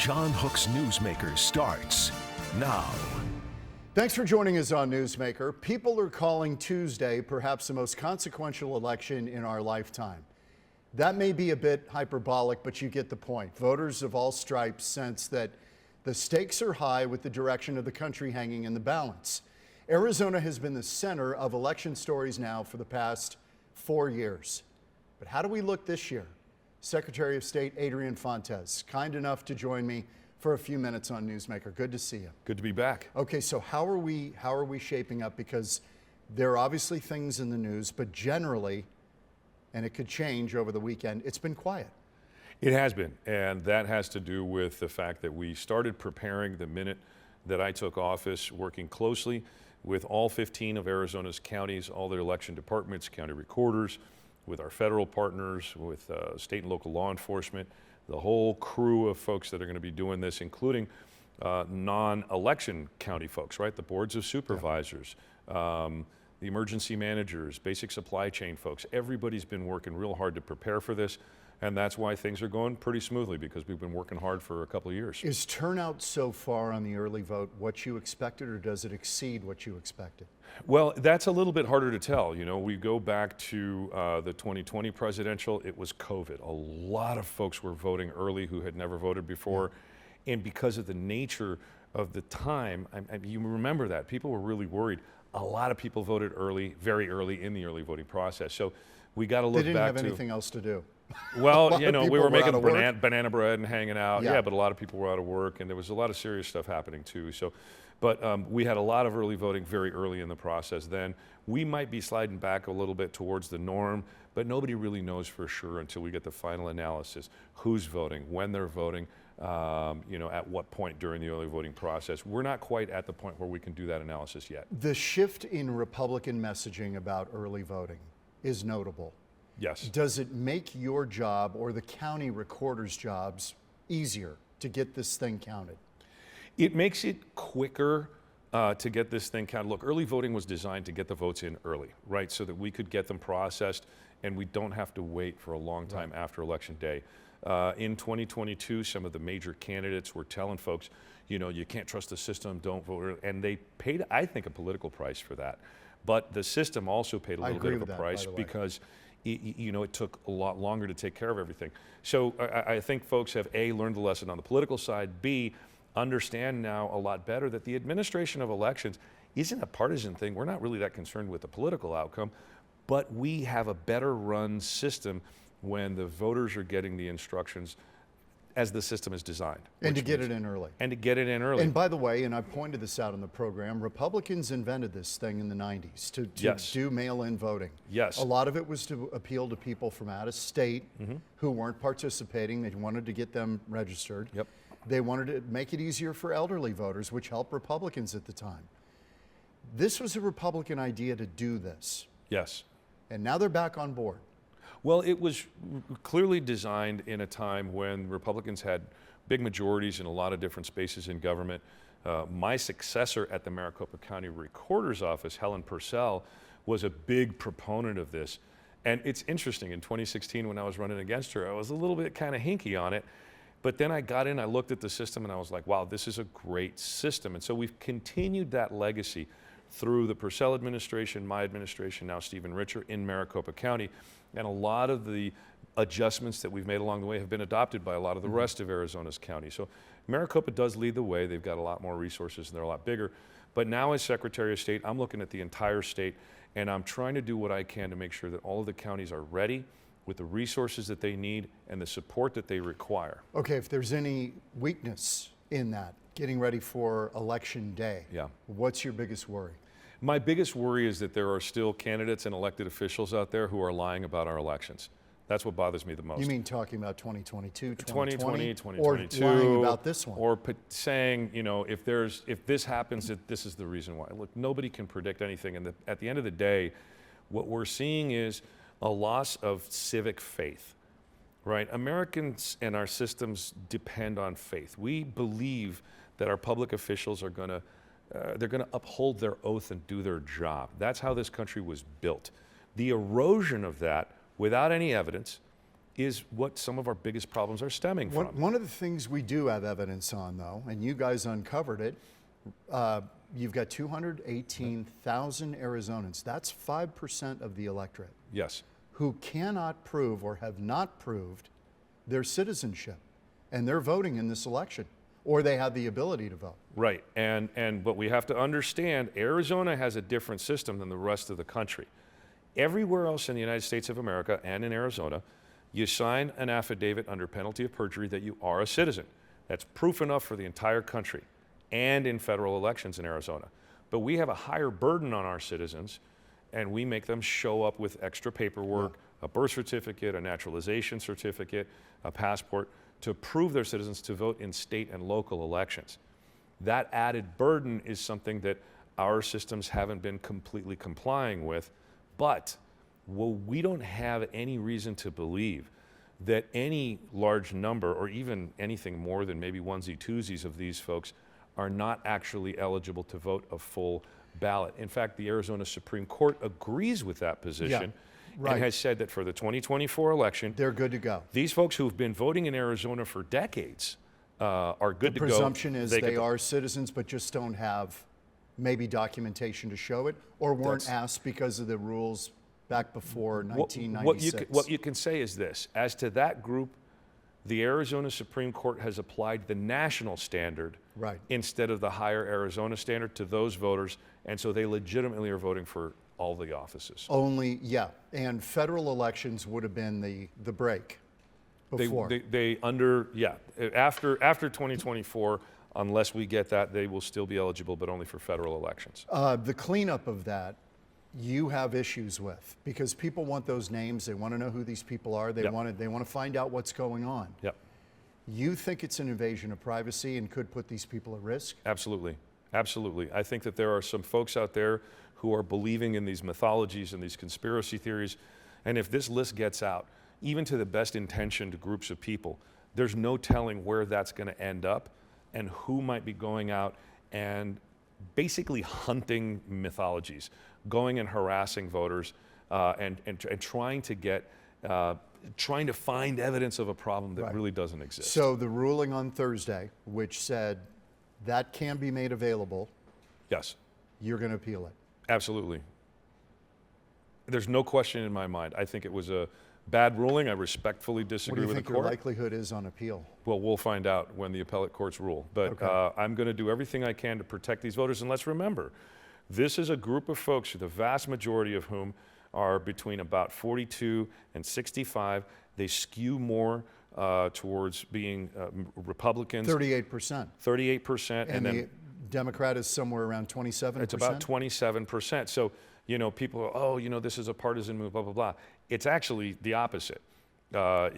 John Hook's Newsmaker starts now. Thanks for joining us on Newsmaker. People are calling Tuesday perhaps the most consequential election in our lifetime. That may be a bit hyperbolic, but you get the point. Voters of all stripes sense that the stakes are high with the direction of the country hanging in the balance. Arizona has been the center of election stories now for the past 4 years. But how do we look this year? Secretary of State Adrian Fontes, kind enough to join me for a few minutes on Newsmaker. Good to see you. Good to be back. Okay, so how are we shaping up? Because there are obviously things in the news, but generally, and it could change over the weekend, it's been quiet. It has been, and that has to do with the fact that we started preparing the minute that I took office, working closely with all 15 of Arizona's counties, all their election departments, county recorders, with our federal partners, with state and local law enforcement, the whole crew of folks that are going to be doing this, including non-election county folks, right? The boards of supervisors, the emergency managers, basic supply chain folks. Everybody's been working real hard to prepare for this, and that's why things are going pretty smoothly, because we've been working hard for a couple of years. Is turnout so far on the early vote what you expected, or does it exceed what you expected? Well, that's a little bit harder to tell. You know, we go back to the 2020 presidential, it was COVID. A lot of folks were voting early who had never voted before. And because of the nature of the time, you remember that, people were really worried. A lot of people voted early, very early in the early voting process. So we got to look back to— They didn't have anything else to do. Well, you know, we were making banana bread and hanging out. Yeah. Yeah, but a lot of people were out of work, and there was a lot of serious stuff happening too. So, but we had a lot of early voting very early in the process. Then we might be sliding back a little bit towards the norm, but nobody really knows for sure until we get the final analysis: who's voting, when they're voting, you know, at what point during the early voting process. We're not quite at the point where we can do that analysis yet. The shift in Republican messaging about early voting is notable. Yes. Does it make your job or the county recorder's jobs easier to get this thing counted? It makes it quicker to get this thing counted. Look, early voting was designed to get the votes in early, right? So that we could get them processed and we don't have to wait for a long time after Election Day. In 2022, some of the major candidates were telling folks, you know, you can't trust the system, don't vote early. And they paid, I think, a political price for that. But the system also paid a little bit of a price because you know, it took a lot longer to take care of everything. So I think folks have A, learned the lesson on the political side, B, understand now a lot better that the administration of elections isn't a partisan thing. We're not really that concerned with the political outcome, but we have a better run system when the voters are getting the instructions as the system is designed. And to get it in early. And to get it in early. And by the way, and I pointed this out in the program, Republicans invented this thing in the 90s to do mail-in voting. Yes. A lot of it was to appeal to people from out of state who weren't participating. They wanted to get them registered. Yep. They wanted to make it easier for elderly voters, which helped Republicans at the time. This was a Republican idea to do this. Yes. And now they're back on board. Well, it was clearly designed in a time when Republicans had big majorities in a lot of different spaces in government. My successor at the Maricopa County Recorder's Office, Helen Purcell, was a big proponent of this. And it's interesting, in 2016 when I was running against her, I was a little bit kind of hinky on it. But then I got in, I looked at the system, and I was like, wow, this is a great system. And so we've continued that legacy through the Purcell administration, my administration, now Stephen Richer in Maricopa County. And a lot of the adjustments that we've made along the way have been adopted by a lot of the rest of Arizona's counties. So Maricopa does lead the way. They've got a lot more resources and they're a lot bigger. But now as Secretary of State, I'm looking at the entire state, and I'm trying to do what I can to make sure that all of the counties are ready with the resources that they need and the support that they require. Okay, if there's any weakness in that, getting ready for Election Day, what's your biggest worry? My biggest worry is that there are still candidates and elected officials out there who are lying about our elections. That's what bothers me the most. You mean talking about 2022, 2020, 2022, or lying about this one? Or saying, you know, if this happens, that this is the reason why. Look, nobody can predict anything, and at the end of the day, what we're seeing is a loss of civic faith, right? Americans and our systems depend on faith. We believe that our public officials are going to they're going to uphold their oath and do their job. That's how this country was built. The erosion of that, without any evidence, is what some of our biggest problems are stemming from. One of the things we do have evidence on, though, and you guys uncovered it, you've got 218,000 Arizonans. That's 5% of the electorate. Yes. Who cannot prove or have not proved their citizenship, and they're voting in this election, or they have the ability to vote. Right, but we have to understand, Arizona has a different system than the rest of the country. Everywhere else in the United States of America and in Arizona, you sign an affidavit under penalty of perjury that you are a citizen. That's proof enough for the entire country and in federal elections in Arizona. But we have a higher burden on our citizens, and we make them show up with extra paperwork, a birth certificate, a naturalization certificate, a passport, to prove they're citizens to vote in state and local elections. That added burden is something that our systems haven't been completely complying with, but we don't have any reason to believe that any large number, or even anything more than maybe onesie-twosies of these folks, are not actually eligible to vote a full ballot. In fact, the Arizona Supreme Court agrees with that position. Right. And has said that for the 2024 election, they're good to go. These folks who've been voting in Arizona for decades are good to go. The presumption is they are citizens, but just don't have maybe documentation to show it, or weren't asked because of the rules back before 1996. What you can say is this: as to that group, the Arizona Supreme Court has applied the national standard instead of the higher Arizona standard to those voters, and so they legitimately are voting for all the offices. Only, and federal elections would have been the break before. After 2024, unless we get that, they will still be eligible, but only for federal elections. The cleanup of that, you have issues with, because people want those names. They want to know who these people are. They want to find out what's going on. Yep. You think it's an invasion of privacy and could put these people at risk? Absolutely. Absolutely. I think that there are some folks out there who are believing in these mythologies and these conspiracy theories. And if this list gets out, even to the best intentioned groups of people, there's no telling where that's going to end up and who might be going out and basically hunting mythologies, going and harassing voters and trying to find evidence of a problem that really doesn't exist. So the ruling on Thursday, which said that can be made available, yes, you're going to appeal it? Absolutely. There's no question in my mind. I think it was a bad ruling. I respectfully disagree with the court. What do you think your likelihood is on appeal? Well, we'll find out when the appellate courts rule. But I'm going to do everything I can to protect these voters. And let's remember, this is a group of folks, the vast majority of whom are between about 42 and 65. They skew more towards being Republicans. 38%. 38%. And the Democrat is somewhere around 27%? It's about 27%. So, people are, this is a partisan move, blah, blah, blah. It's actually the opposite. For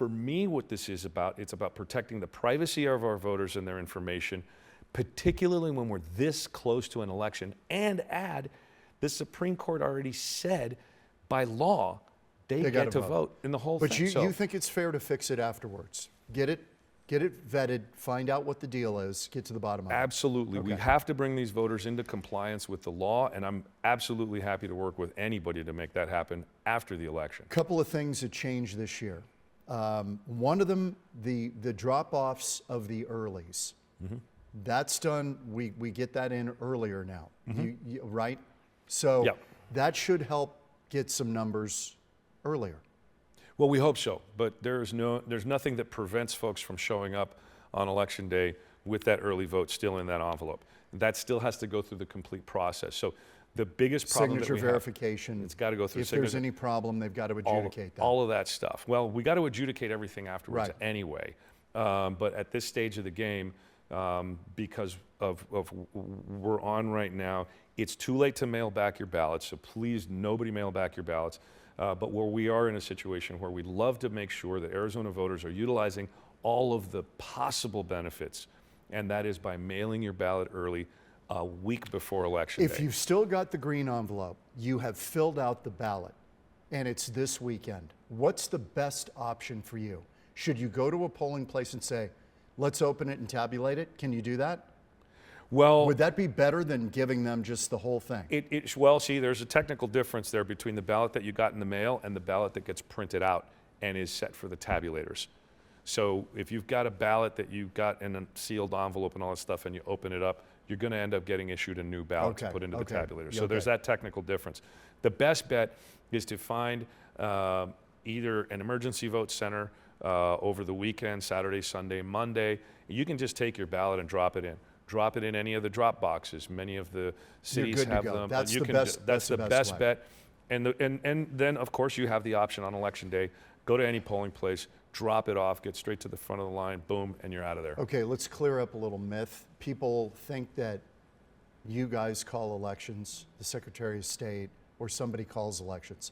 me, what this is about, it's about protecting the privacy of our voters and their information, particularly when we're this close to an election. And the Supreme Court already said, by law, they get to vote in the whole thing. But you think it's fair to fix it afterwards? Get it vetted, find out what the deal is, get to the bottom of it. Absolutely. Okay. We have to bring these voters into compliance with the law, and I'm absolutely happy to work with anybody to make that happen after the election. A couple of things that changed this year. One of them, the drop-offs of the earlies. Mm-hmm. That's done. We get that in earlier now, mm-hmm. Right? So that should help get some numbers earlier. Well, we hope so, but there's nothing that prevents folks from showing up on Election Day with that early vote still in that envelope. That still has to go through the complete process. So the biggest problem signature verification. It's got to go through. If there's any problem, they've got to adjudicate that. All of that stuff. Well, we got to adjudicate everything afterwards anyway. But at this stage of the game, because of we're on right now, it's too late to mail back your ballots. So please, nobody mail back your ballots. But where we are in a situation where we'd love to make sure that Arizona voters are utilizing all of the possible benefits, and that is by mailing your ballot early a week before Election Day. If you've still got the green envelope, you have filled out the ballot, and it's this weekend, what's the best option for you? Should you go to a polling place and say, let's open it and tabulate it? Can you do that? Well, Would that be better than giving them just the whole thing? well, see, there's a technical difference there between the ballot that you got in the mail and the ballot that gets printed out and is set for the tabulators. So if you've got a ballot that you got in a sealed envelope and all that stuff and you open it up, you're going to end up getting issued a new ballot to put into the tabulator. So there's that technical difference. The best bet is to find either an emergency vote center over the weekend, Saturday, Sunday, Monday. You can just take your ballot and drop it in. Drop it in any of the drop boxes. Many of the cities have them. That's the best bet. And then, of course, you have the option on Election Day. Go to any polling place, drop it off, get straight to the front of the line, boom, and you're out of there. Okay, let's clear up a little myth. People think that you guys call elections, the Secretary of State, or somebody calls elections.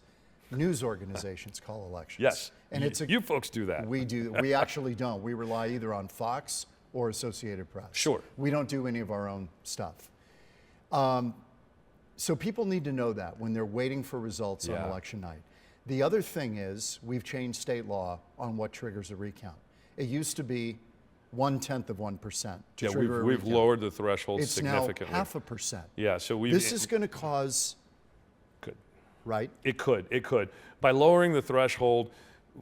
News organizations call elections. Yes, and you folks do that. We do. We actually don't. We rely either on Fox or Associated Press. Sure. We don't do any of our own stuff. So people need to know that when they're waiting for results on election night. The other thing is we've changed state law on what triggers a recount. It used to be 0.1% to trigger a we've recount. lowered the threshold It's significantly. now 0.5%. Yeah, so This is going to cause, Could. right? It could. By lowering the threshold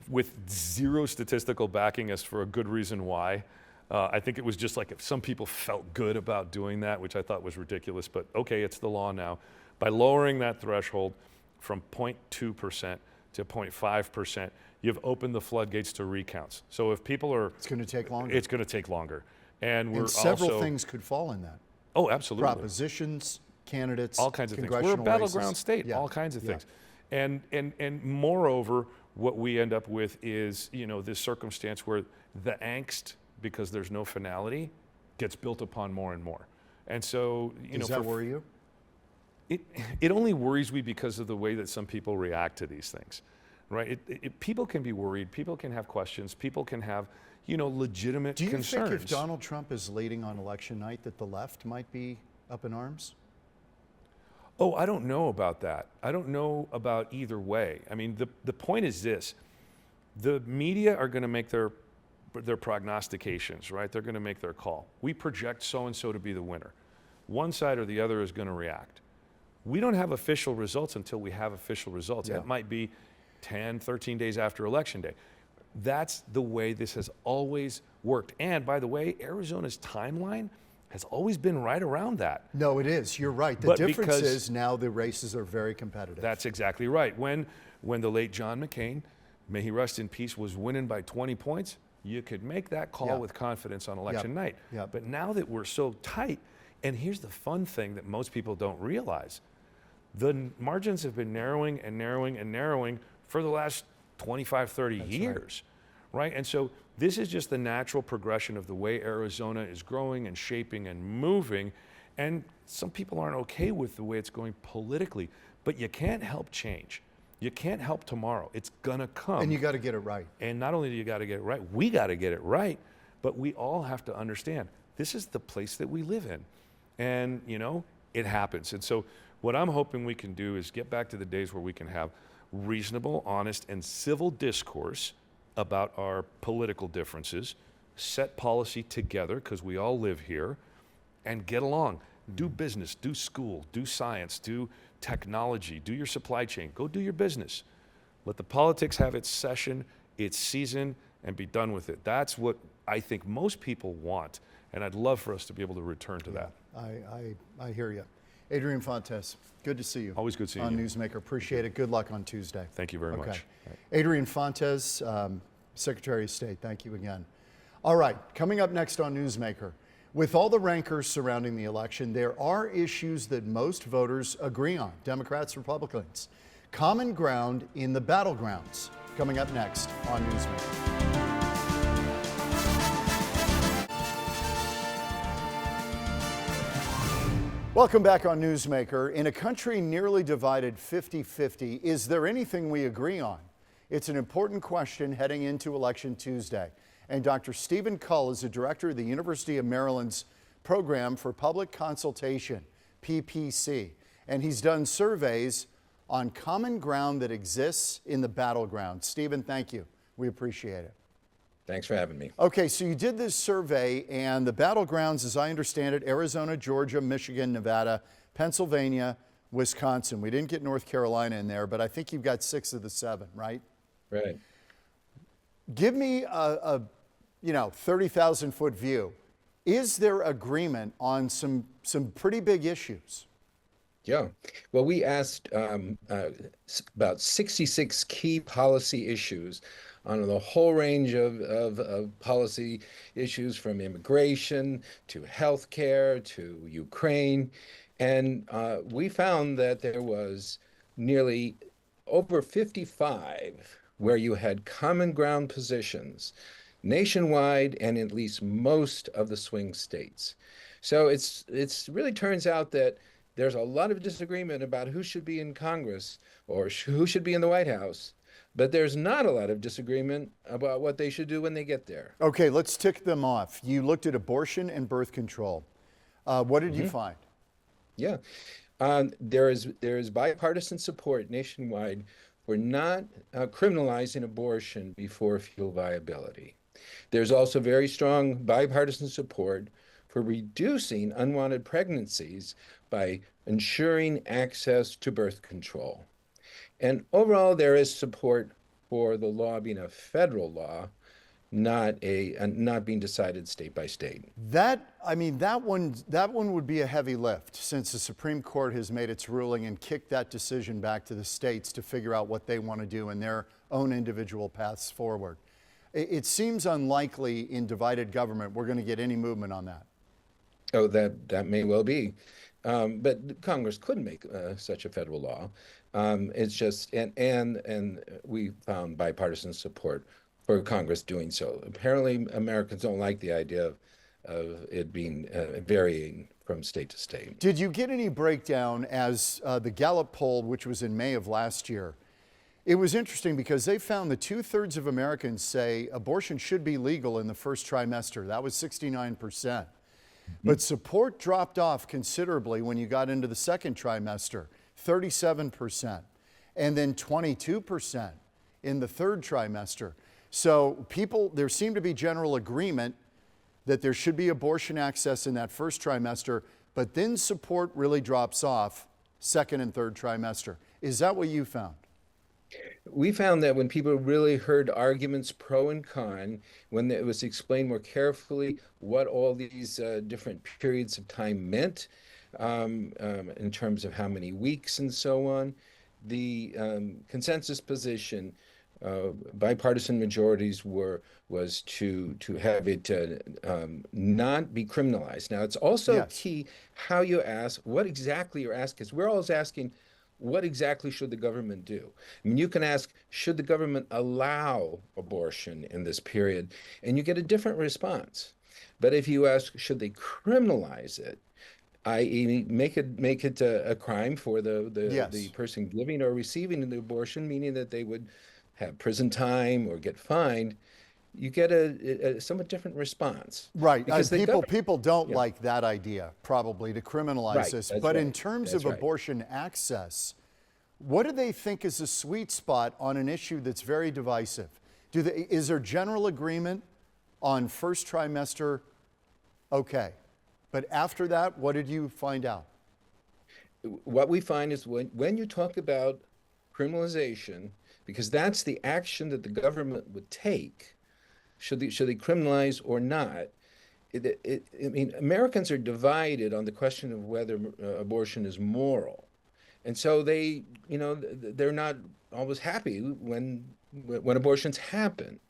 with zero statistical backing as for a good reason why, I think it was just like if some people felt good about doing that, which I thought was ridiculous, but okay, it's the law now. By lowering that threshold from 0.2% to 0.5%, you've opened the floodgates to recounts. So if people are... It's going to take longer. It's going to take longer. And several things could fall in that. Oh, absolutely. Propositions, candidates, all kinds of things. We're a congressional battleground races. state, Yeah. all kinds of things. And moreover, what we end up with is, this circumstance where the angst, because there's no finality, gets built upon more and more. And so, Does that worry you? It only worries me because of the way that some people react to these things, right? People can be worried, people can have questions, people can have, legitimate concerns. Do you think if Donald Trump is leading on election night that the left might be up in arms? Oh, I don't know about that. I don't know about either way. I mean, the point is this. The media are going to make their prognostications, right? They're going to make their call. We project so-and-so to be the winner. One side or the other is going to react. We don't have official results until we have official results. It might be 10, 13 days after Election Day. That's the way this has always worked. And by the way, Arizona's timeline has always been right around that. No, it is. You're right. The difference is now the races are very competitive. That's exactly right. When the late John McCain, may he rest in peace, was winning by 20 points, you could make that call with confidence on election night. But now that we're so tight, and here's the fun thing that most people don't realize, the margins have been narrowing and narrowing and narrowing for the last 25, 30 years, right? And so this is just the natural progression of the way Arizona is growing and shaping and moving. And some people aren't okay with the way it's going politically, but you can't help change. You can't help tomorrow. It's gonna come. And you got to get it right. And not only do you got to get it right, we got to get it right, but we all have to understand this is the place that we live in. And, it happens. And so what I'm hoping we can do is get back to the days where we can have reasonable, honest, and civil discourse about our political differences, set policy together, because we all live here, and get along. Do business, do school, do science, do technology, do your supply chain, go do your business. Let the politics have its session, its season, and be done with it. That's what I think most people want, and I'd love for us to be able to return to that. I hear you. Adrian Fontes, good to see you. Always good seeing on you. Newsmaker. Appreciate it. Good luck on Tuesday. Thank you very much. Adrian Fontes, Secretary of State, thank you again. All right, coming up next on Newsmaker. With all the rancors surrounding the election, there are issues that most voters agree on, Democrats, Republicans. Common ground in the battlegrounds. Coming up next on Newsmaker. Welcome back on Newsmaker. In a country nearly divided 50-50, is there anything we agree on? It's an important question heading into Election Tuesday. And Dr. Stephen Kull is the director of the University of Maryland's Program for Public Consultation, PPC. And he's done surveys on common ground that exists in the battleground. Stephen, thank you. We appreciate it. Thanks for having me. Okay, so you did this survey, and the battlegrounds, as I understand it, Arizona, Georgia, Michigan, Nevada, Pennsylvania, Wisconsin. We didn't get North Carolina in there, but I think you've got 6 of the 7, right? Right. Give me a 30,000-foot view. Is there agreement on some pretty big issues? Yeah. Well, we asked about 66 key policy issues on the whole range of policy issues, from immigration to healthcare to Ukraine. And we found that there was nearly over 55 where you had common ground positions nationwide and in at least most of the swing states. So it's really turns out that there's a lot of disagreement about who should be in Congress or who should be in the White House, but there's not a lot of disagreement about what they should do when they get there. Okay, let's tick them off. You looked at abortion and birth control. What did you find? Yeah, there is bipartisan support nationwide for not criminalizing abortion before fetal viability. There's also very strong bipartisan support for reducing unwanted pregnancies by ensuring access to birth control. And overall, there is support for the law being a federal law, not being decided state by state. That one would be a heavy lift, since the Supreme Court has made its ruling and kicked that decision back to the states to figure out what they want to do in their own individual paths forward. It seems unlikely in divided government we're going to get any movement on that. Oh, that may well be. But Congress could make such a federal law. It's just, and we found bipartisan support for Congress doing so. Apparently, Americans don't like the idea of it being varying from state to state. Did you get any breakdown as the Gallup poll, which was in May of last year? It was interesting because they found that 2/3 of Americans say abortion should be legal in the first trimester. That was 69%. But support dropped off considerably when you got into the second trimester, 37%, and then 22% in the third trimester. So there seemed to be general agreement that there should be abortion access in that first trimester, but then support really drops off second and third trimester. Is that what you found? We found that when people really heard arguments pro and con, when it was explained more carefully what all these different periods of time meant in terms of how many weeks and so on, the consensus position, bipartisan majorities was to have it not be criminalized. Now, it's also key how you ask, what exactly you're asking, because we're always asking, what exactly should the government do? I mean, you can ask, should the government allow abortion in this period? And you get a different response. But if you ask, should they criminalize it, i.e. make it a crime for the person giving or receiving the abortion, meaning that they would have prison time or get fined, you get a somewhat different response. Right. Because people don't like that idea, probably, to criminalize this. But in terms of abortion access, what do they think is a sweet spot on an issue that's very divisive? Is there general agreement on first trimester? Okay. But after that, what did you find out? What we find is when you talk about criminalization, because that's the action that the government would take, should they criminalize or not? I mean, Americans are divided on the question of whether abortion is moral, and so they're not always happy when abortions happen.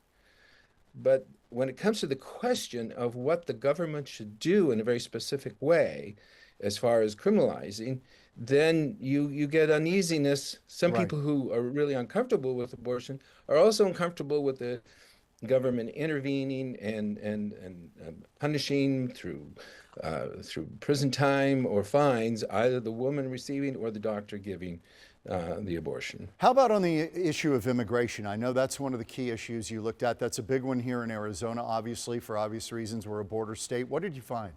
But when it comes to the question of what the government should do in a very specific way, as far as criminalizing, then you get uneasiness. Some people who are really uncomfortable with abortion are also uncomfortable with the government intervening and punishing through prison time or fines, either the woman receiving or the doctor giving the abortion. How about on the issue of immigration? I know that's one of the key issues you looked at. That's a big one here in Arizona, obviously, for obvious reasons. We're a border state. What did you find?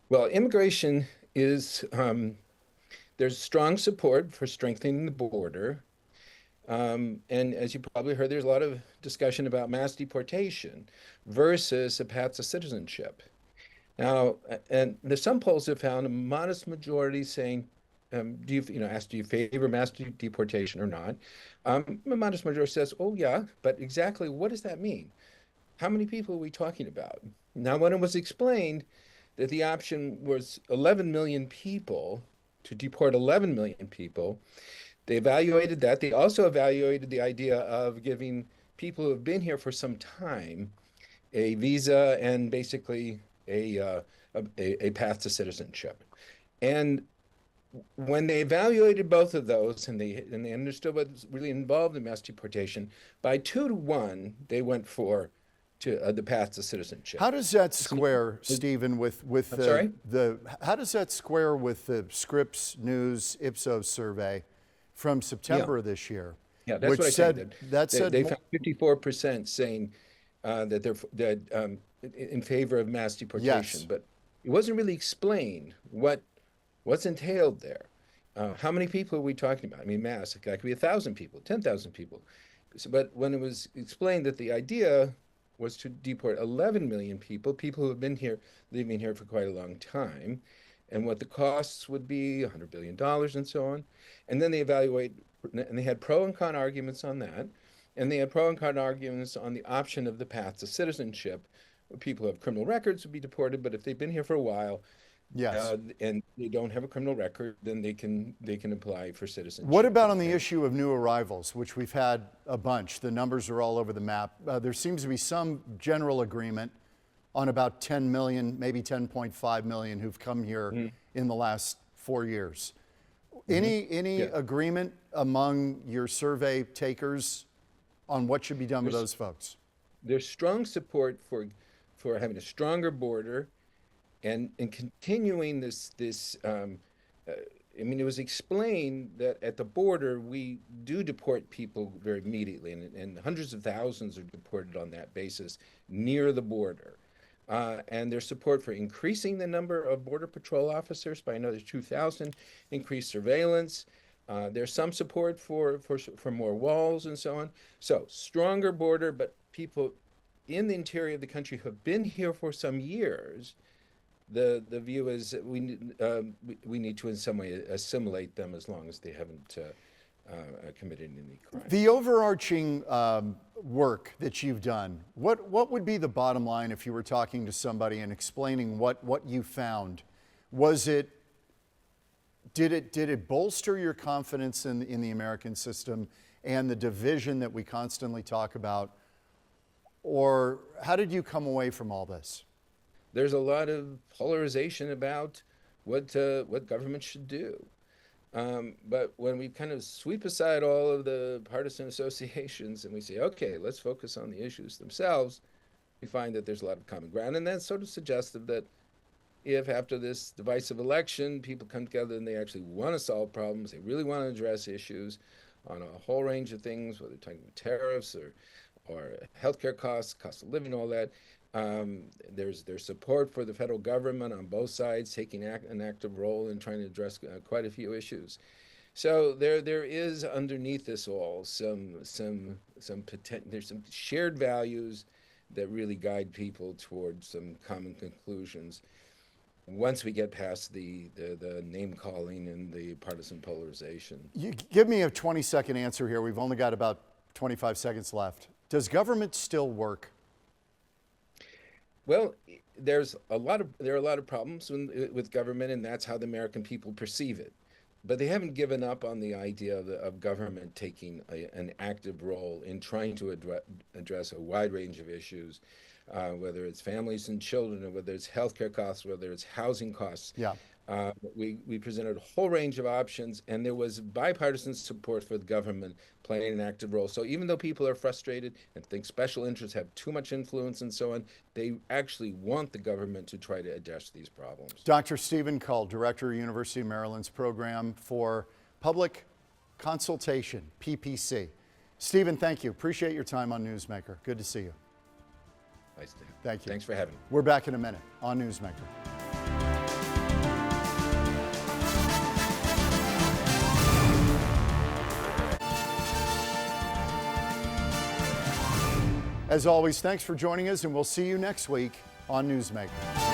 Well, immigration is, there's strong support for strengthening the border. And as you probably heard, there's a lot of discussion about mass deportation versus a path to citizenship. Now, and there's some polls have found a modest majority saying, asked, do you favor mass deportation or not? A modest majority says, oh yeah, but exactly what does that mean? How many people are we talking about? Now, when it was explained that the option was 11 million people, to deport 11 million people, they evaluated that. They also evaluated the idea of giving people who have been here for some time a visa and basically a path to citizenship. And when they evaluated both of those and they understood what was really involved in mass deportation, by 2-1, they went for the path to citizenship. How does that square, Stephen, with how does that square with the Scripps News Ipsos survey from September of this year? Yeah, that's which what I said. They found 54% saying that they're in favor of mass deportation, but it wasn't really explained what's entailed there. How many people are we talking about? I mean, mass, it could be 1,000 people, 10,000 people. But when it was explained that the idea was to deport 11 million people, people who have been here, living here for quite a long time, and what the costs would be, $100 billion and so on. And then they evaluate, and they had pro and con arguments on that, and they had pro and con arguments on the option of the path to citizenship. People who have criminal records would be deported, but if they've been here for a while, and they don't have a criminal record, then they can apply for citizenship. What about on the issue of new arrivals, which we've had a bunch? The numbers are all over the map. There seems to be some general agreement on about 10 million, maybe 10.5 million who've come here in the last 4 years. Any agreement among your survey takers on what should be done with those folks? There's strong support for having a stronger border and continuing this I mean, it was explained that at the border, we do deport people very immediately, and hundreds of thousands are deported on that basis near the border. And there's support for increasing the number of Border Patrol officers by another 2,000, increased surveillance. There's some support for more walls and so on. So stronger border, but people in the interior of the country who have been here for some years, the view is that we need to in some way assimilate them as long as they haven't committed any crime. The overarching work that you've done, what would be the bottom line if you were talking to somebody and explaining what you found? Did it bolster your confidence in the American system and the division that we constantly talk about? Or how did you come away from all this? There's a lot of polarization about what government should do. But when we kind of sweep aside all of the partisan associations and we say, okay, let's focus on the issues themselves, we find that there's a lot of common ground. And that's sort of suggestive that if after this divisive election, people come together and they actually want to solve problems, they really want to address issues on a whole range of things, whether talking about tariffs or healthcare costs, cost of living, all that. There's support for the federal government on both sides taking an active role in trying to address quite a few issues. So there is underneath this all there's some shared values that really guide people towards some common conclusions once we get past the name calling and the partisan polarization. You give me a 20-second answer here. We've only got about 25 seconds left. Does government still work? Well, there are a lot of problems with government, and that's how the American people perceive it. But they haven't given up on the idea of government taking an active role in trying to address a wide range of issues, whether it's families and children, or whether it's healthcare costs, whether it's housing costs. Yeah. We presented a whole range of options, and there was bipartisan support for the government playing an active role. So even though people are frustrated and think special interests have too much influence and so on, they actually want the government to try to address these problems. Dr. Stephen Kull, Director of University of Maryland's Program for Public Consultation, PPC. Stephen, thank you. Appreciate your time on Newsmaker. Good to see you. Nice to have you. Thank you. Thanks for having me. We're back in a minute on Newsmaker. As always, thanks for joining us, and we'll see you next week on Newsmaker.